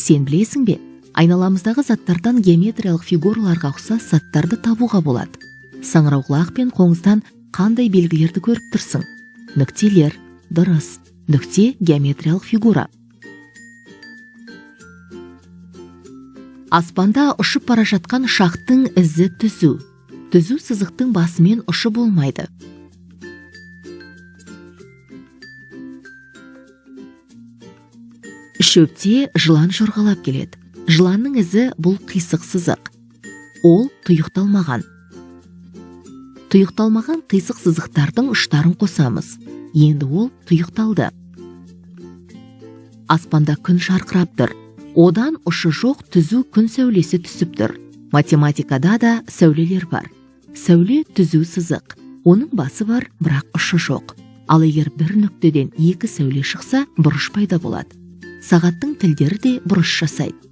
Сен білесің бе? Айналамыздағы заттардан геометриялық фигураларға ұқсас заттарды табуға болады. Саңырауқұлақ пен қоңыздан қандай белгілерді көріп тұрсың? Нүктелер, дұрыс. Нүкте геометриялық фигура. Аспанда ұшып бара жатқан ұшақтың ізі түзу. Түзу сызықтың басымен ұшы болмайды. Шөпте жылан жорғалап келеді. Жыланның ізі бұл қисық сызық. Ол тұйықталмаған. Тұйықталмаған қисық сызықтардың ұштарын қосамыз. Енді ол тұйықталды. Аспанда күн жарқырап тұр. Одан ұшы жоқ түзу күн сәулесі түсіп тұр. Математикада да сәулелер бар. Сәуле түзу сызық. Оның басы бар, бірақ ұшы жоқ. Ал егер бір нүктеден екі сәуле шықса, бұрыш пайда болады. Сағаттың тілдері де бұрыш жасайды.